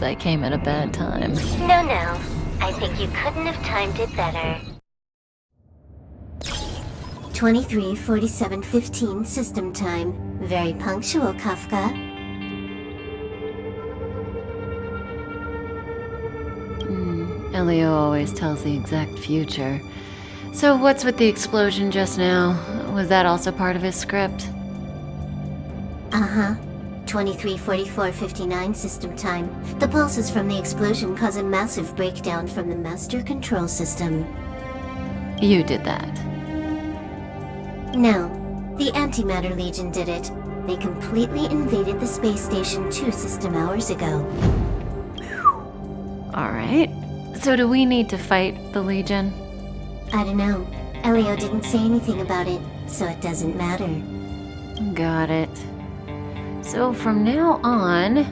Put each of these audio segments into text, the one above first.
I came at a bad time. No. I think you couldn't have timed it better. 23:47:15 system time. Very punctual, Kafka. Elio always tells the exact future. So what's with the explosion just now? Was that also part of his script? Uh-huh. 23:44:59 system time. The pulses from the explosion cause a massive breakdown from the master control system. You did that. No, the Antimatter Legion did it. They completely invaded the space station 2 system hours ago. Alright. So do we need to fight the Legion? I don't know. Elio didn't say anything about it, so it doesn't matter. Got it. So from now on,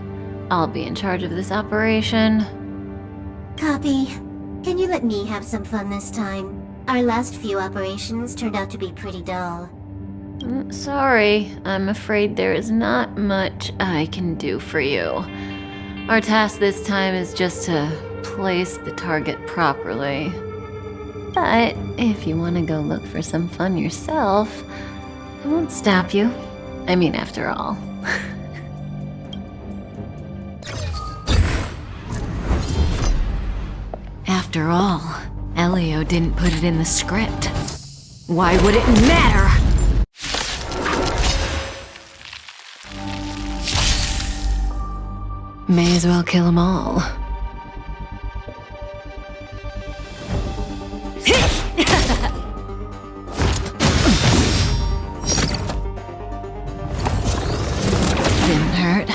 I'll be in charge of this operation. Copy. Can you let me have some fun this time? Our last few operations turned out to be pretty dull. Sorry, I'm afraid there is not much I can do for you. Our task this time is just to place the target properly. But if you want to go look for some fun yourself, I won't stop you. I mean, after all. After all, Elio didn't put it in the script. Why would it matter? May as well kill them all. Didn't hurt.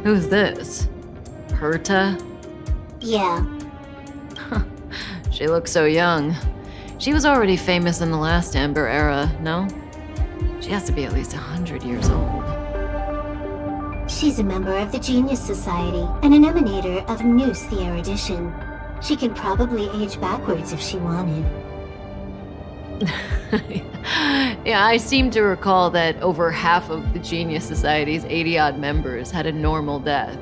Who's this? Herta? Yeah. She looks so young. She was already famous in the last Amber era, no? She has to be at least 100 years old. She's a member of the Genius Society and an emanator of Noose the Erudition. She could probably age backwards if she wanted. Yeah, I seem to recall that over half of the Genius Society's 80-odd members had a normal death.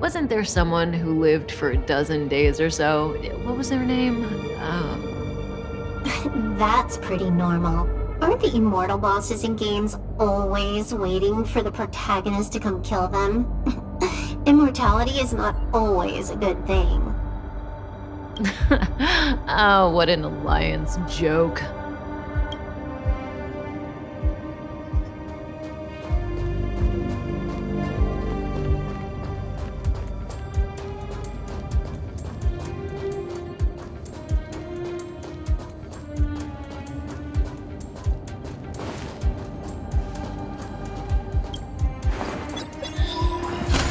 Wasn't there someone who lived for a dozen days or so? What was their name? That's pretty normal. Aren't the immortal bosses in games always waiting for the protagonist to come kill them? Immortality is not always a good thing. Oh, what an Alliance joke.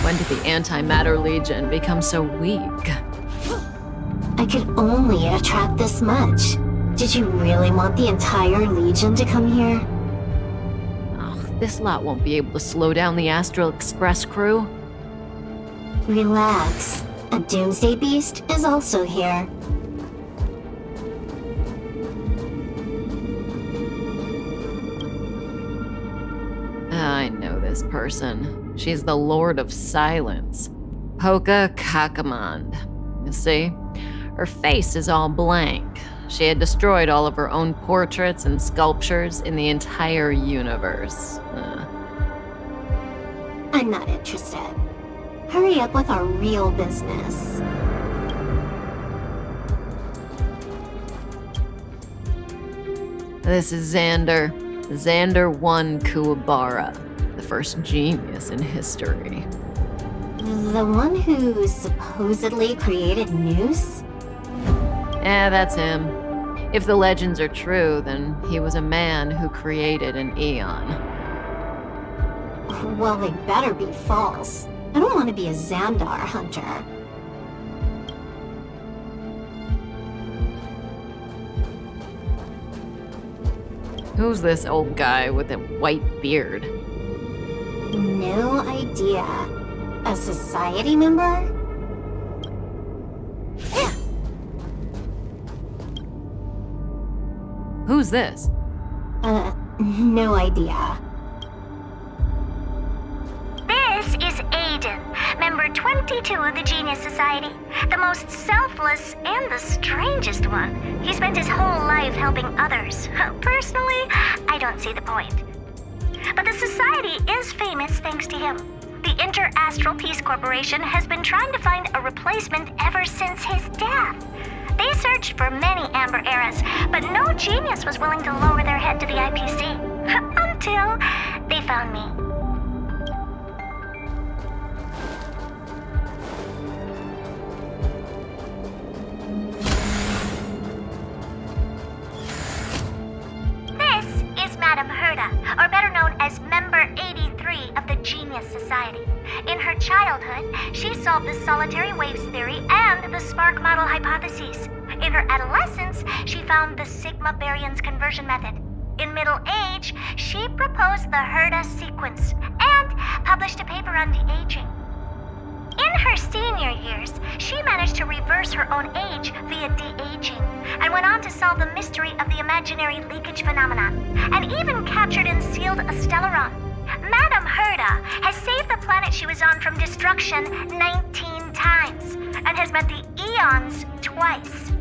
When did the Antimatter Legion become so weak? I could only attract this much. Did you really want the entire Legion to come here? Oh, this lot won't be able to slow down the Astral Express crew. Relax. A Doomsday Beast is also here. I know this person. She's the Lord of Silence. Polka. You see? Her face is all blank. She had destroyed all of her own portraits and sculptures in the entire universe. I'm not interested. Hurry up with our real business. This is Zandar. Zandar 1 Kuwabara, the first genius in history. The one who supposedly created Noose? That's him. If the legends are true, then he was a man who created an eon. Well, they better be false. I don't want to be a Zandar hunter. Who's this old guy with a white beard? No idea. A society member? Who's this? No idea. This is Aiden, member 22 of the Genius Society. The most selfless and the strangest one. He spent his whole life helping others. Personally, I don't see the point. But the Society is famous thanks to him. The Inter-Astral Peace Corporation has been trying to find a replacement ever since his death. They searched for many Amber eras, but no genius was willing to lower their head to the IPC. Until they found me. Madam Herta, or better known as Member 83 of the Genius Society. In her childhood, she solved the solitary waves theory and the spark model hypotheses. In her adolescence, she found the Sigma baryons conversion method. In middle age, she proposed the Herta sequence and published a paper on de-aging. In her senior years, she managed to reverse her own age via de-aging, and went on to solve the mystery of the imaginary leakage phenomenon, and even captured and sealed a Stellaron. Madam Herta has saved the planet she was on from destruction 19 times, and has met the eons twice.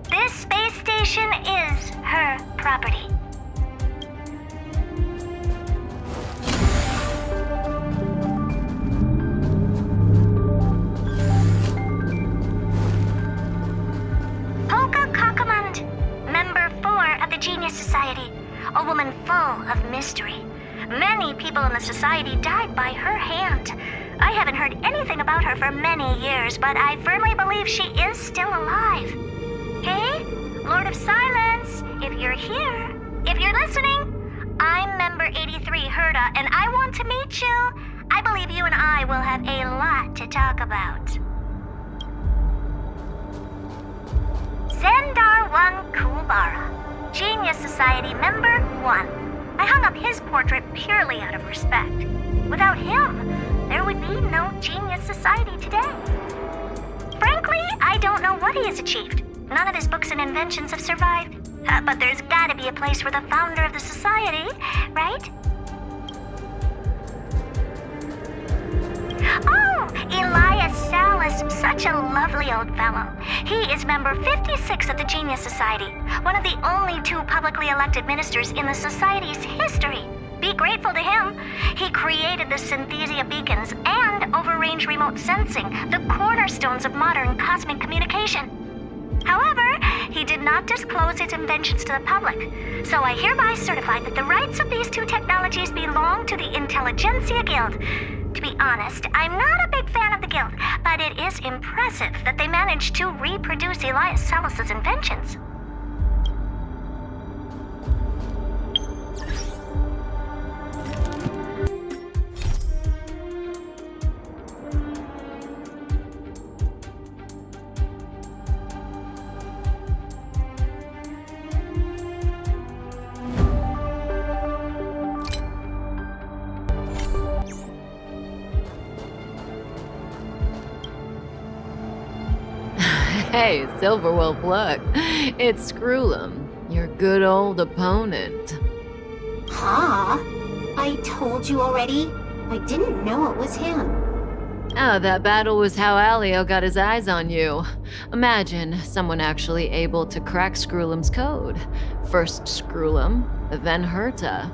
This space station is her property. Member 4 of the Genius Society, a woman full of mystery. Many people in the Society died by her hand. I haven't heard anything about her for many years, but I firmly believe she is still alive. Hey, Lord of Silence, if you're here, if you're listening, I'm Member 83 Herta, and I want to meet you. I believe you and I will have a lot to talk about. Zandar 1 Kulbara, Genius Society Member 1. I hung up his portrait purely out of respect. Without him, there would be no Genius Society today. Frankly, I don't know what he has achieved. None of his books and inventions have survived. But there's gotta be a place for the founder of the Society, right? Oh, Elias Salas, such a lovely old fellow. He is member 56 of the Genius Society, one of the only 2 publicly elected ministers in the Society's history. Be grateful to him. He created the Synthesia beacons and overrange remote sensing, the cornerstones of modern cosmic communication. However, he did not disclose his inventions to the public, so I hereby certify that the rights of these 2 technologies belong to the Intelligentsia Guild. To be honest, I'm not a big fan of the Guild, but it is impressive that they managed to reproduce Elias Salas' inventions. Hey, Silver Wolf, look. It's Screwllum, your good old opponent. Huh? I told you already. I didn't know it was him. Oh, that battle was how Alio got his eyes on you. Imagine someone actually able to crack Screwllum's code. First Screwllum, then Herta.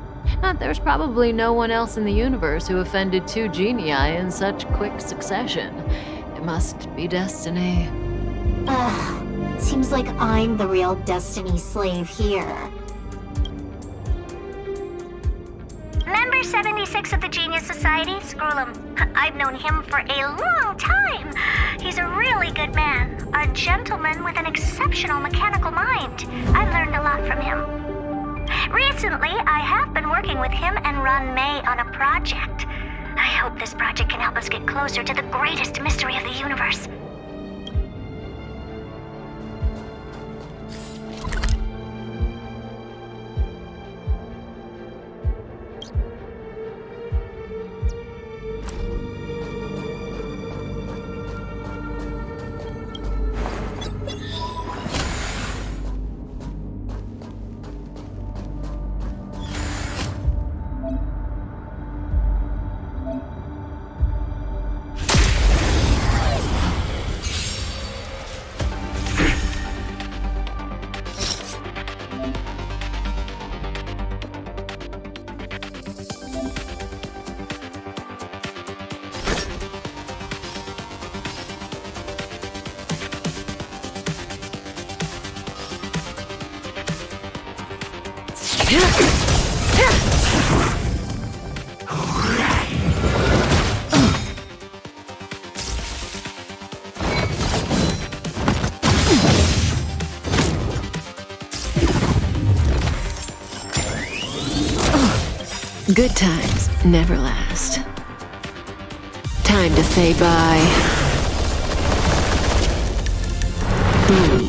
There's probably no one else in the universe who offended 2 genii in such quick succession. It must be destiny. Ugh, seems like I'm the real Destiny slave here. Member Member 76 of the Genius Society, Screwllum. I've known him for a long time. He's a really good man, a gentleman with an exceptional mechanical mind. I've learned a lot from him. Recently, I have been working with him and Ron May on a project. I hope this project can help us get closer to the greatest mystery of the universe. Good times never last. Time to say bye. Boom.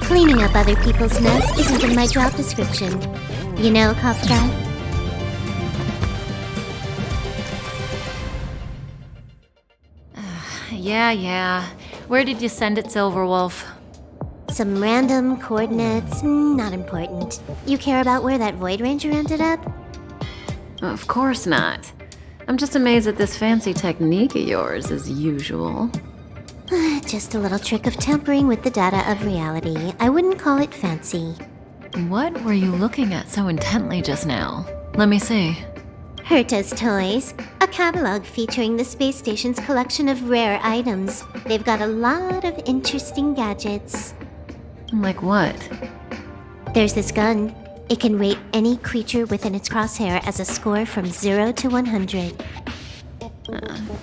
Cleaning up other people's mess isn't in my job description. You know, Kafka? Yeah. Where did you send it, Silver Wolf? Some random coordinates, not important. You care about where that Void Ranger ended up? Of course not. I'm just amazed at this fancy technique of yours, as usual. Just a little trick of tampering with the data of reality. I wouldn't call it fancy. What were you looking at so intently just now? Let me see. Herta's Toys, a catalog featuring the space station's collection of rare items. They've got a lot of interesting gadgets. Like what? There's this gun. It can rate any creature within its crosshair as a score from 0 to 100.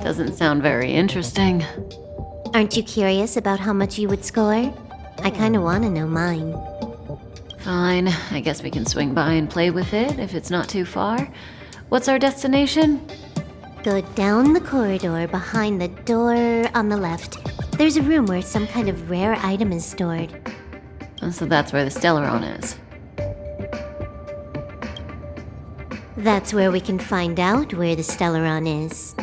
Doesn't sound very interesting. Aren't you curious about how much you would score? I kinda wanna know mine. Fine, I guess we can swing by and play with it if it's not too far. What's our destination? Go down the corridor behind the door on the left. There's a room where some kind of rare item is stored. So that's where the Stellaron is. That's where we can find out where the Stellaron is.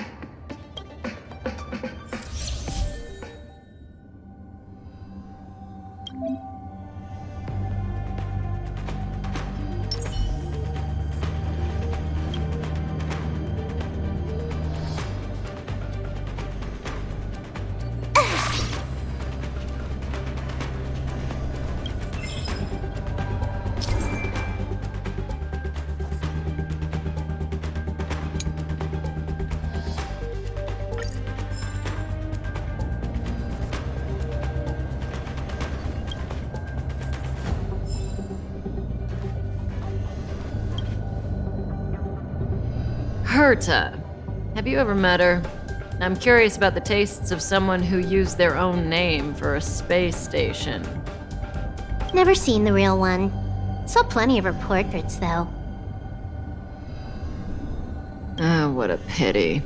Herta. Have you ever met her? I'm curious about the tastes of someone who used their own name for a space station. Never seen the real one. Saw plenty of her portraits, though. Ah, what a pity.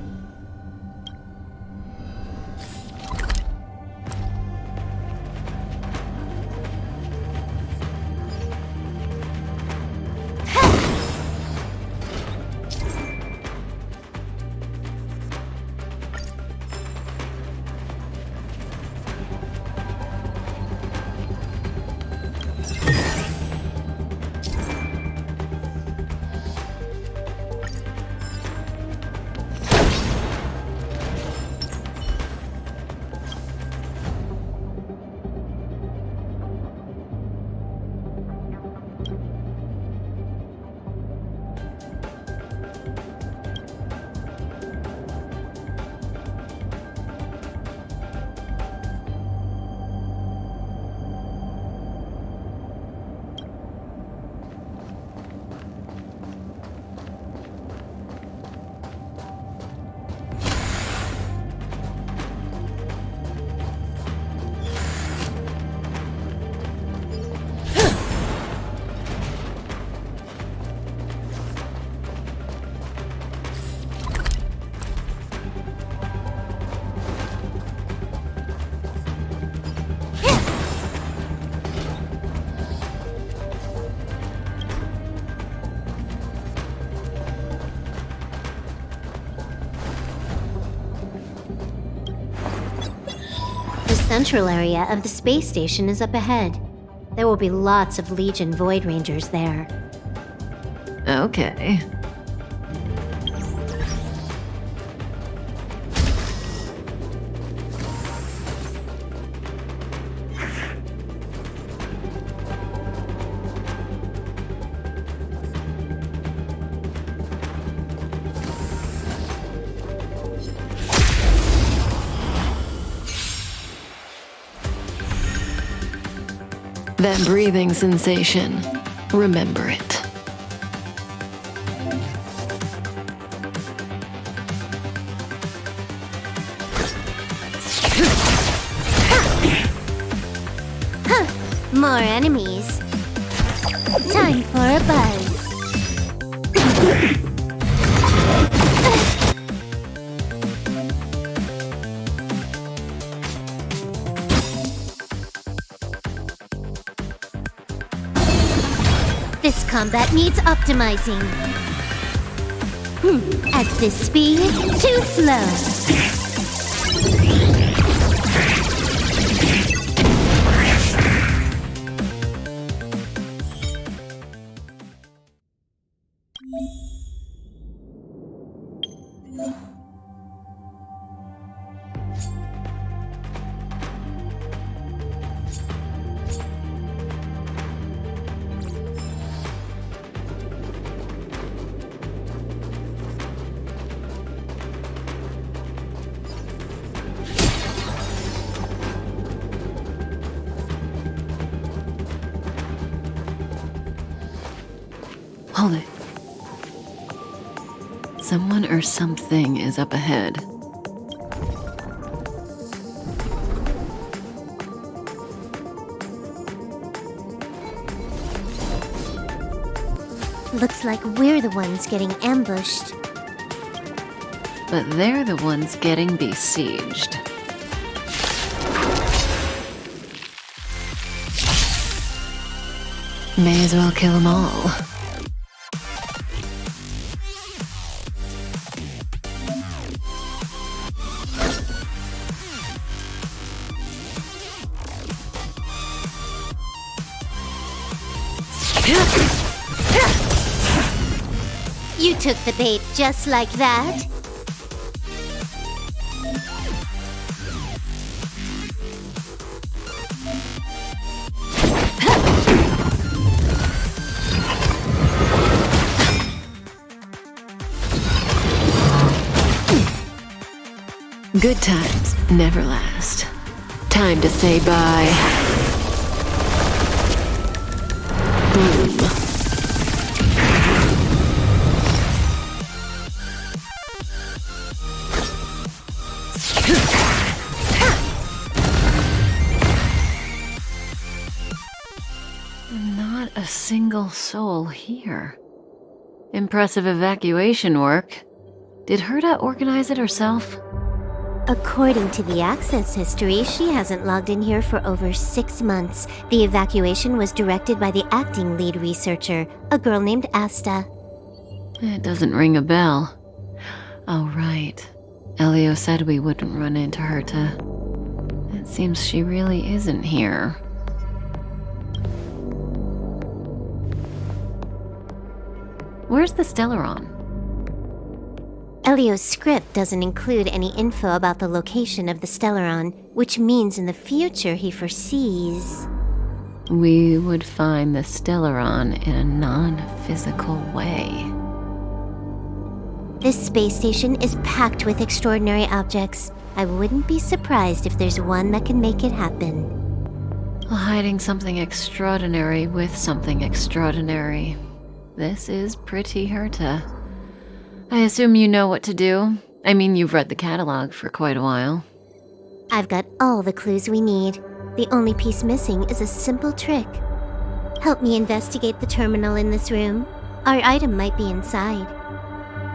central area of the space station is up ahead. There will be lots of Legion Void Rangers there. Okay. That breathing sensation, remember it. More enemies. Time for a buzz. This combat needs optimizing. At this speed, too slow. Hold it. Someone or something is up ahead. Looks like we're the ones getting ambushed. But they're the ones getting besieged. May as well kill them all. You took the bait just like that? Good times never last. Time to say bye. Boom. Not a single soul here. Impressive evacuation work. Did Herta organize it herself? According to the access history, she hasn't logged in here for over 6 months. The evacuation was directed by the acting lead researcher, a girl named Asta. It doesn't ring a bell. Oh, right. Elias said we wouldn't run into Herta. It seems she really isn't here. Where's the Stellaron? Elio's script doesn't include any info about the location of the Stellaron, which means in the future he foresees... We would find the Stellaron in a non-physical way. This space station is packed with extraordinary objects. I wouldn't be surprised if there's one that can make it happen. Hiding something extraordinary with something extraordinary. This is pretty Herta. I assume you know what to do. I mean, you've read the catalog for quite a while. I've got all the clues we need. The only piece missing is a simple trick. Help me investigate the terminal in this room. Our item might be inside.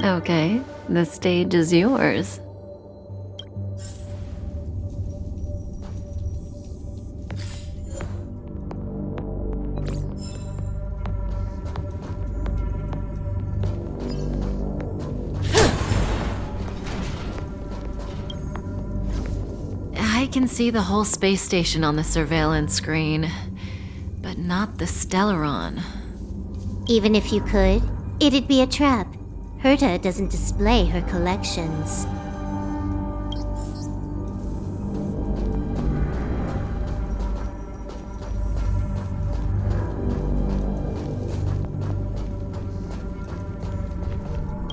Okay, the stage is yours. I can see the whole space station on the surveillance screen, but not the Stellaron. Even if you could, it'd be a trap. Herta doesn't display her collections.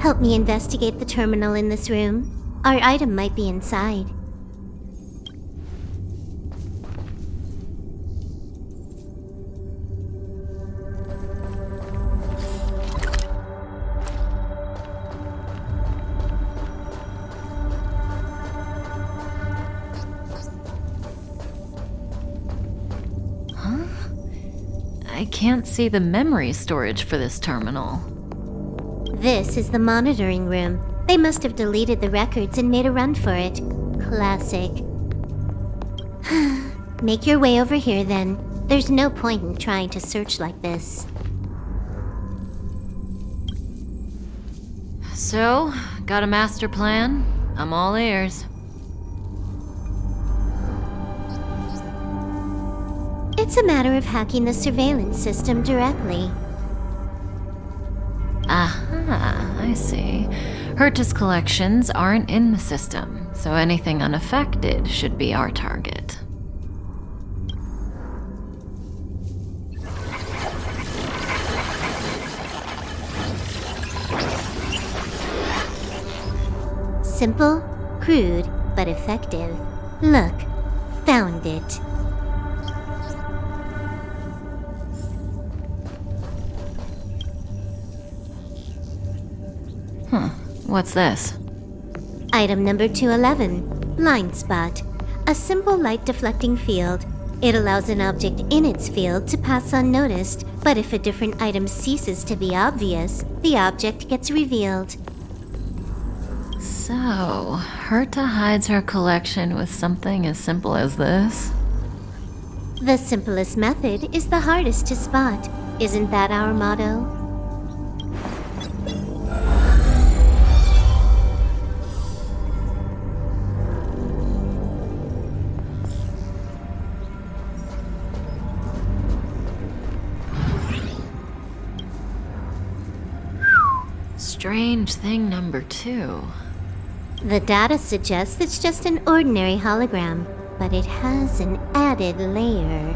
Help me investigate the terminal in this room. Our item might be inside. Huh? I can't see the memory storage for this terminal. This is the monitoring room. They must have deleted the records and made a run for it. Classic. Make your way over here then. There's no point in trying to search like this. So, got a master plan? I'm all ears. It's a matter of hacking the surveillance system directly. Aha, I see. Herta's collections aren't in the system, so anything unaffected should be our target. Simple, crude, but effective. Look, found it. What's this? Item number 211, blind spot. A simple light deflecting field. It allows an object in its field to pass unnoticed, but if a different item ceases to be obvious, the object gets revealed. So, Herta hides her collection with something as simple as this? The simplest method is the hardest to spot. Isn't that our motto? Strange thing number 2. The data suggests it's just an ordinary hologram, but it has an added layer.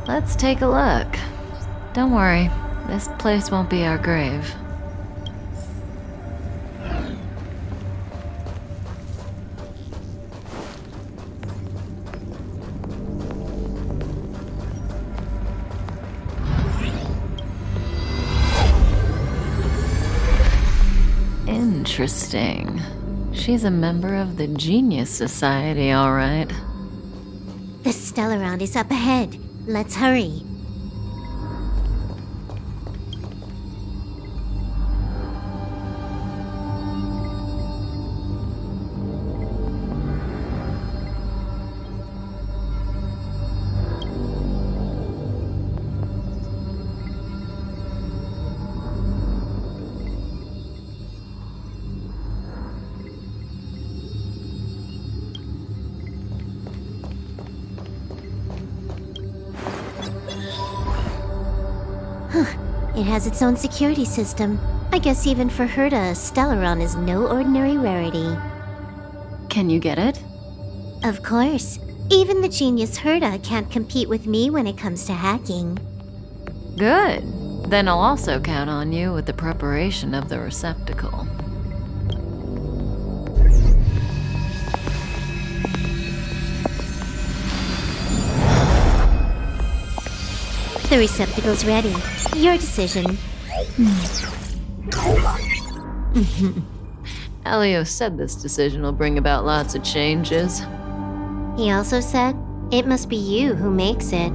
Let's take a look. Don't worry, this place won't be our grave. Interesting. She's a member of the Genius Society, all right. The Stellaron is up ahead. Let's hurry. It has its own security system. I guess even for Herta, Stellaron is no ordinary rarity. Can you get it? Of course. Even the genius Herta can't compete with me when it comes to hacking. Good. Then I'll also count on you with the preparation of the receptacle. The receptacle's ready. Your decision. Elias said this decision will bring about lots of changes. He also said, it must be you who makes it.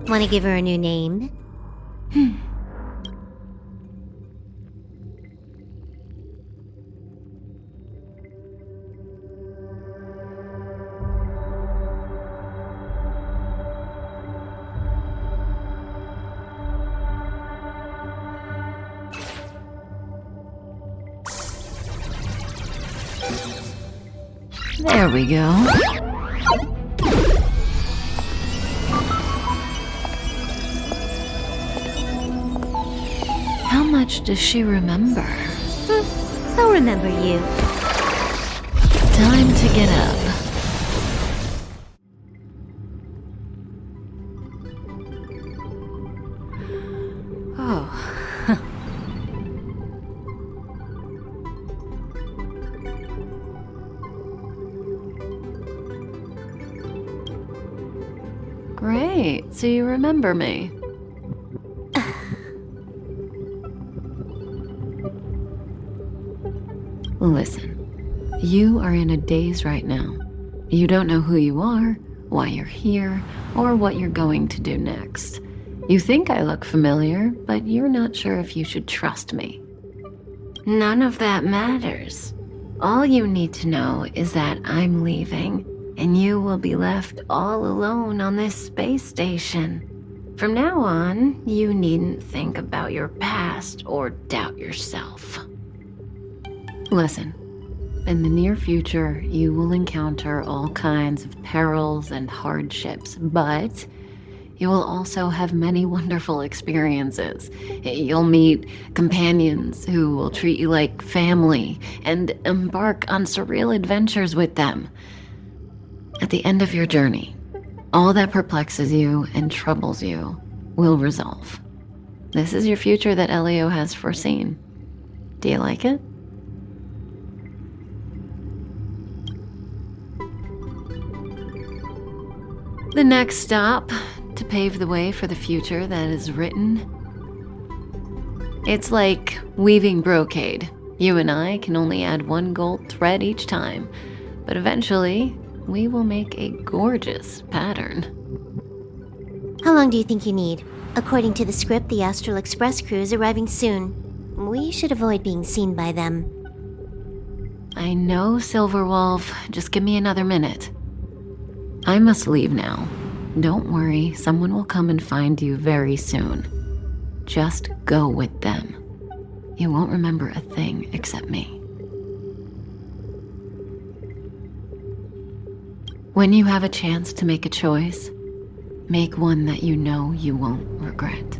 Want to give her a new name? There we go. How much does she remember? I'll remember you. Time to get up. Oh. Great, so you remember me. Listen, you are in a daze right now. You don't know who you are, why you're here, or what you're going to do next. You think I look familiar, but you're not sure if you should trust me. None of that matters. All you need to know is that I'm leaving, and you will be left all alone on this space station. From now on, you needn't think about your past or doubt yourself. Listen, in the near future, you will encounter all kinds of perils and hardships, but you will also have many wonderful experiences. You'll meet companions who will treat you like family and embark on surreal adventures with them. At the end of your journey, all that perplexes you and troubles you will resolve. This is your future that Elio has foreseen. Do you like it? The next stop, to pave the way for the future that is written. It's like weaving brocade. You and I can only add one gold thread each time, but eventually, we will make a gorgeous pattern. How long do you think you need? According to the script, the Astral Express crew is arriving soon. We should avoid being seen by them. I know, Silver Wolf. Just give me another minute. I must leave now. Don't worry, someone will come and find you very soon. Just go with them. You won't remember a thing except me. When you have a chance to make a choice, make one that you know you won't regret.